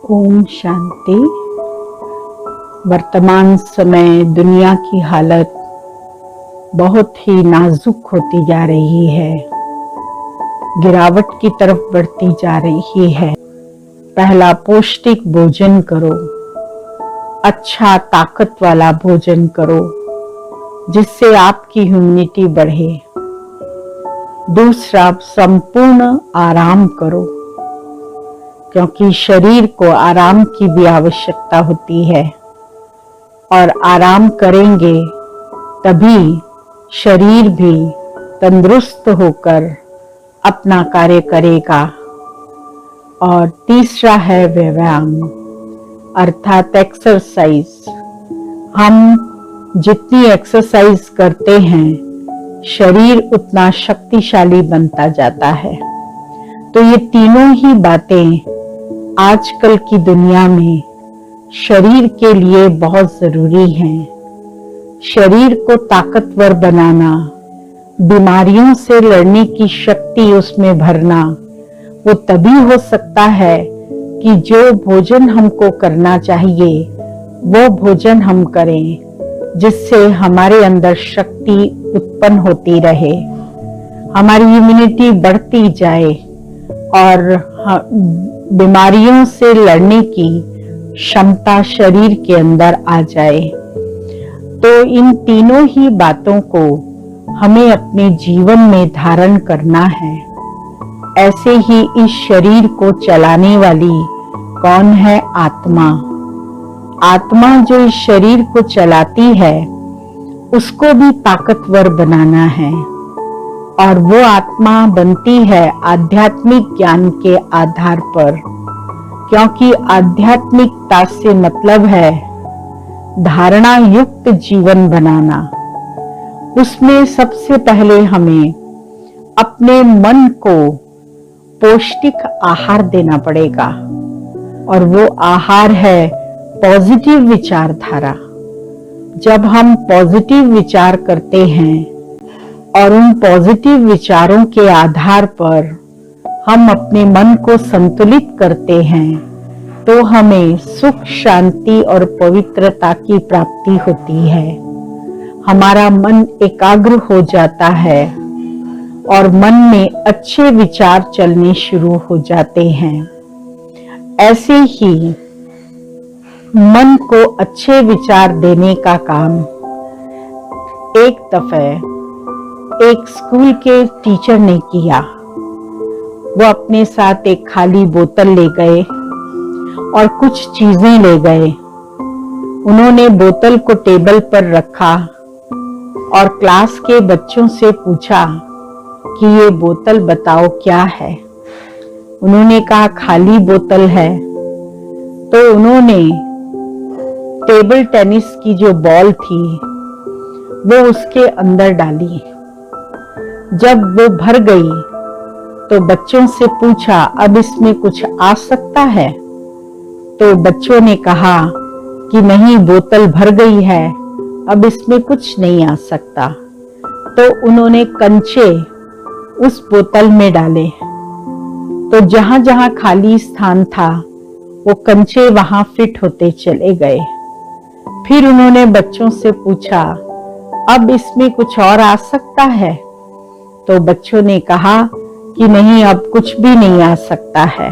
ओम शांति। वर्तमान समय दुनिया की हालत बहुत ही नाजुक होती जा रही है, गिरावट की तरफ बढ़ती जा रही है। पहला, पौष्टिक भोजन करो, अच्छा ताकत वाला भोजन करो जिससे आपकी इम्यूनिटी बढ़े। दूसरा, संपूर्ण आराम करो क्योंकि शरीर को आराम की भी आवश्यकता होती है और आराम करेंगे तभी शरीर भी तंदुरुस्त होकर अपना कार्य करेगा। और तीसरा है व्यायाम अर्थात एक्सरसाइज। हम जितनी एक्सरसाइज करते हैं शरीर उतना शक्तिशाली बनता जाता है। तो ये तीनों ही बातें आजकल की दुनिया में शरीर के लिए बहुत जरूरी हैं। शरीर को ताकतवर बनाना, बीमारियों से लड़ने की शक्ति उसमें भरना, वो तभी हो सकता है कि जो भोजन हमको करना चाहिए वो भोजन हम करें जिससे हमारे अंदर शक्ति उत्पन्न होती रहे, हमारी इम्यूनिटी बढ़ती जाए और बीमारियों से लड़ने की क्षमता शरीर के अंदर आ जाए। तो इन तीनों ही बातों को हमें अपने जीवन में धारण करना है। ऐसे ही इस शरीर को चलाने वाली कौन है? आत्मा। आत्मा जो इस शरीर को चलाती है उसको भी ताकतवर बनाना है और वो आत्मा बनती है आध्यात्मिक ज्ञान के आधार पर, क्योंकि आध्यात्मिकता से मतलब है धारणा युक्त जीवन बनाना। उसमें सबसे पहले हमें अपने मन को पौष्टिक आहार देना पड़ेगा और वो आहार है पॉजिटिव विचारधारा। जब हम पॉजिटिव विचार करते हैं और उन पॉजिटिव विचारों के आधार पर हम अपने मन को संतुलित करते हैं तो हमें सुख, शांति और पवित्रता की प्राप्ति होती है। हमारा मन एकाग्र हो जाता है और मन में अच्छे विचार चलने शुरू हो जाते हैं। ऐसे ही मन को अच्छे विचार देने का काम एक दफे एक स्कूल के टीचर ने किया। वो अपने साथ एक खाली बोतल ले गए और कुछ चीजें ले गए। उन्होंने बोतल को टेबल पर रखा और क्लास के बच्चों से पूछा कि ये बोतल बताओ क्या है। उन्होंने कहा खाली बोतल है। तो उन्होंने टेबल टेनिस की जो बॉल थी वो उसके अंदर डाली। जब वो भर गई तो बच्चों से पूछा अब इसमें कुछ आ सकता है? तो बच्चों ने कहा कि नहीं, बोतल भर गई है, अब इसमें कुछ नहीं आ सकता। तो उन्होंने कंचे उस बोतल में डाले। तो जहां जहां खाली स्थान था वो कंचे वहां फिट होते चले गए। फिर उन्होंने बच्चों से पूछा अब इसमें कुछ और आ सकता है? तो बच्चों ने कहा कि नहीं, अब कुछ भी नहीं आ सकता है।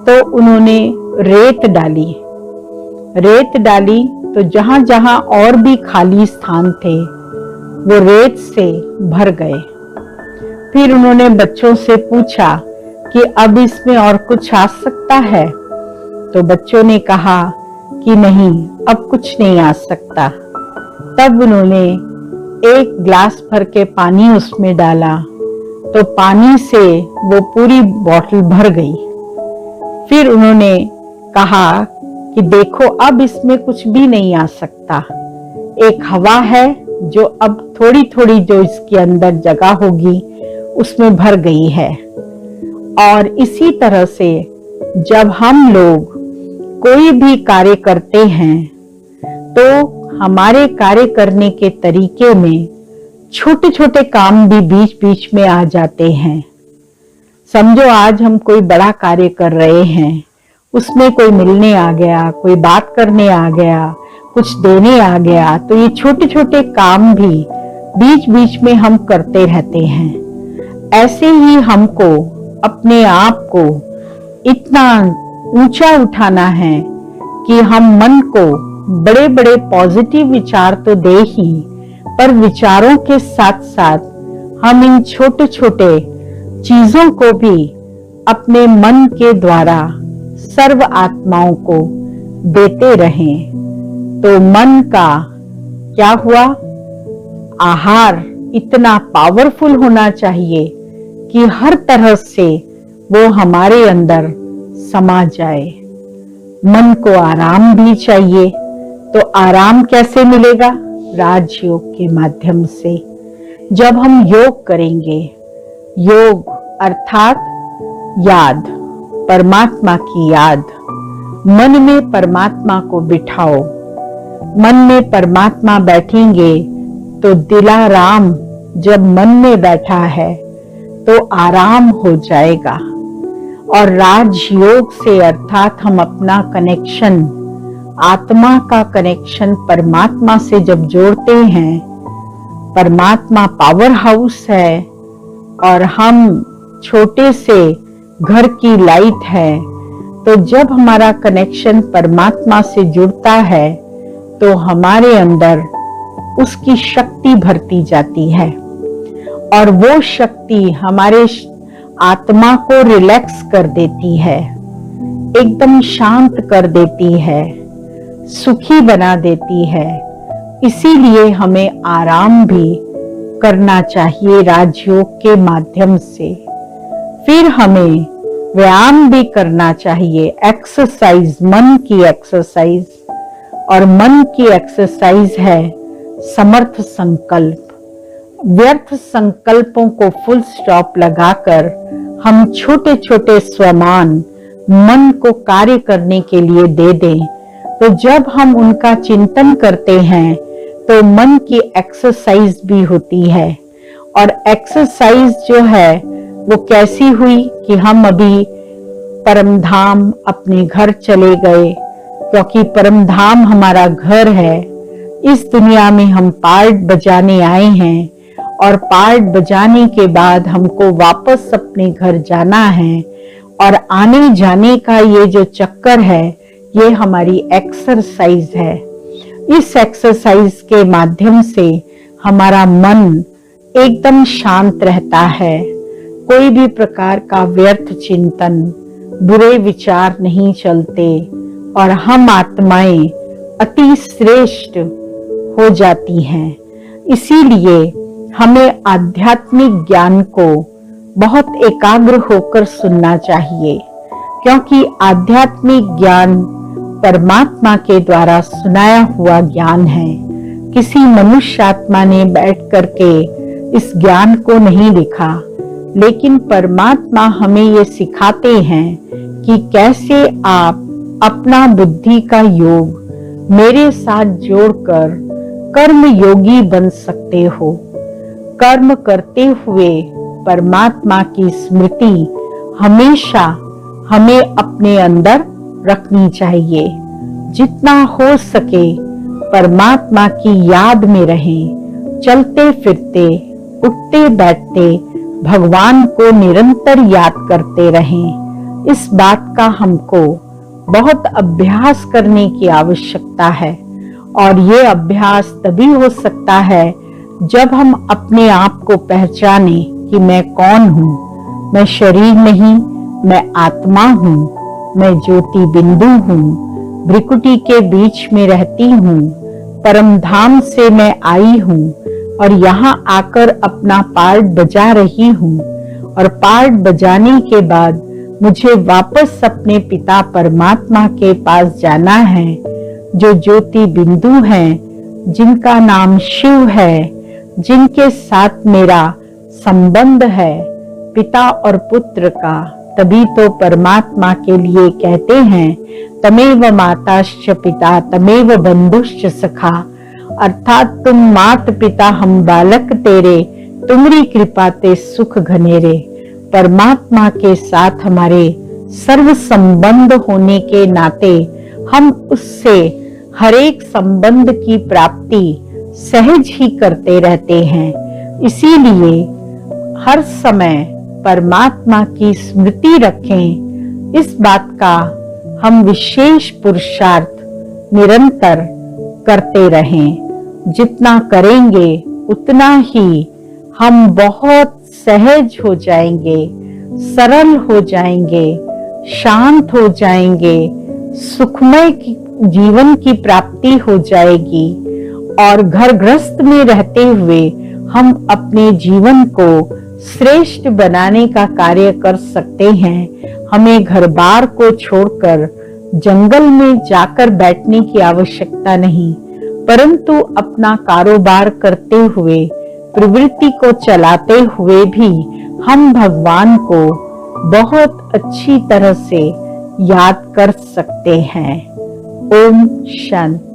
तो उन्होंने रेत डाली तो जहां जहां और भी खाली स्थान थे वो रेत से भर गए। फिर उन्होंने बच्चों से पूछा कि अब इसमें और कुछ आ सकता है? तो बच्चों ने कहा कि नहीं, अब कुछ नहीं आ सकता। तब उन्होंने एक गिलास भर के पानी उसमें डाला तो पानी से वो पूरी बोतल भर गई। फिर उन्होंने कहा कि देखो अब इसमें कुछ भी नहीं आ सकता। एक हवा है जो अब थोड़ी थोड़ी जो इसके अंदर जगह होगी उसमें भर गई है। और इसी तरह से जब हम लोग कोई भी कार्य करते हैं तो हमारे कार्य करने के तरीके में छोटे छोटे काम भी बीच बीच में आ जाते हैं। समझो आज हम कोई बड़ा कार्य कर रहे हैं उसमें कोई मिलने आ गया, कोई बात करने आ गया, कुछ देने आ गया, तो ये छोटे छोटे काम भी बीच बीच में हम करते रहते हैं। ऐसे ही हमको अपने आप को इतना ऊंचा उठाना है कि हम मन को बड़े बड़े पॉजिटिव विचार तो दे ही, पर विचारों के साथ साथ हम इन छोटे छोटे चीजों को भी अपने मन के द्वारा सर्व आत्माओं को देते रहें। तो मन का क्या हुआ? आहार इतना पावरफुल होना चाहिए कि हर तरह से वो हमारे अंदर समा जाए। मन को आराम भी चाहिए, तो आराम कैसे मिलेगा? राजयोग के माध्यम से। जब हम योग करेंगे, योग अर्थात याद, परमात्मा की याद, मन में परमात्मा को बिठाओ। मन में परमात्मा बैठेंगे तो दिलाराम जब मन में बैठा है तो आराम हो जाएगा। और राजयोग से अर्थात हम अपना कनेक्शन, आत्मा का कनेक्शन परमात्मा से जब जोड़ते हैं, परमात्मा पावर हाउस है और हम छोटे से घर की लाइट है, तो जब हमारा कनेक्शन परमात्मा से जुड़ता है तो हमारे अंदर उसकी शक्ति भरती जाती है और वो शक्ति हमारे आत्मा को रिलैक्स कर देती है, एकदम शांत कर देती है, सुखी बना देती है। इसीलिए हमें आराम भी करना चाहिए राजयोग के माध्यम से। फिर हमें व्यायाम भी करना चाहिए, एक्सरसाइज, मन की एक्सरसाइज। और मन की एक्सरसाइज है समर्थ संकल्प। व्यर्थ संकल्पों को फुल स्टॉप लगाकर हम छोटे छोटे स्वमान मन को कार्य करने के लिए दे दें, तो जब हम उनका चिंतन करते हैं तो मन की एक्सरसाइज भी होती है। और एक्सरसाइज जो है वो कैसी हुई कि हम अभी परमधाम अपने घर चले गए, क्योंकि परमधाम हमारा घर है। इस दुनिया में हम पार्ट बजाने आए हैं और पार्ट बजाने के बाद हमको वापस अपने घर जाना है। और आने जाने का ये जो चक्कर है, ये हमारी एक्सरसाइज है। इस एक्सरसाइज के माध्यम से हमारा मन एकदम शांत रहता है। कोई भी प्रकार का व्यर्थ चिंतन, बुरे विचार नहीं चलते और हम आत्माएं अति श्रेष्ठ हो जाती हैं। इसीलिए हमें आध्यात्मिक ज्ञान को बहुत एकाग्र होकर सुनना चाहिए, क्योंकि आध्यात्मिक ज्ञान परमात्मा के द्वारा सुनाया हुआ ज्ञान है। किसी मनुष्य आत्मा ने बैठ करके इस ज्ञान को नहीं लिखा, लेकिन परमात्मा हमें ये सिखाते हैं कि कैसे आप अपना बुद्धि का योग मेरे साथ जोड़कर कर्म योगी बन सकते हो। कर्म करते हुए परमात्मा की स्मृति हमेशा हमें अपने अंदर रखनी चाहिए। जितना हो सके परमात्मा की याद में रहें। चलते फिरते, उठते बैठते भगवान को निरंतर याद करते रहें। इस बात का हमको बहुत अभ्यास करने की आवश्यकता है। और ये अभ्यास तभी हो सकता है जब हम अपने आप को पहचाने कि मैं कौन हूँ। मैं शरीर नहीं, मैं आत्मा हूँ, मैं ज्योति बिंदु हूँ, भ्रिकुटी के बीच में रहती हूँ, परमधाम से मैं आई हूँ और यहाँ आकर अपना पार्ट बजा रही हूँ। और पार्ट बजाने के बाद मुझे वापस अपने पिता परमात्मा के पास जाना है, जो ज्योति बिंदु हैं, जिनका नाम शिव है, जिनके साथ मेरा संबंध है पिता और पुत्र का। तभी तो परमात्मा के लिए कहते हैं तमेव माताश्च पिता तमेव बंधुश्च सखा, अर्थात तुम मात पिता हम बालक तेरे, तुम्हारी कृपा ते सुख घनेरे। परमात्मा के साथ हमारे सर्व संबंध होने के नाते हम उससे हर एक संबंध की प्राप्ति सहज ही करते रहते हैं। इसीलिए हर समय परमात्मा की स्मृति रखें। इस बात का हम विशेष पुरुषार्थ निरंतर करते रहें। जितना करेंगे उतना ही हम बहुत सहज हो जाएंगे, सरल हो जाएंगे, शांत हो जाएंगे, सुखमय जीवन की प्राप्ति हो जाएगी और घर गृहस्थ में रहते हुए हम अपने जीवन को श्रेष्ठ बनाने का कार्य कर सकते हैं। हमें घर बार को छोड़कर जंगल में जाकर बैठने की आवश्यकता नहीं, परंतु अपना कारोबार करते हुए, प्रवृत्ति को चलाते हुए भी हम भगवान को बहुत अच्छी तरह से याद कर सकते हैं। ओम शांति।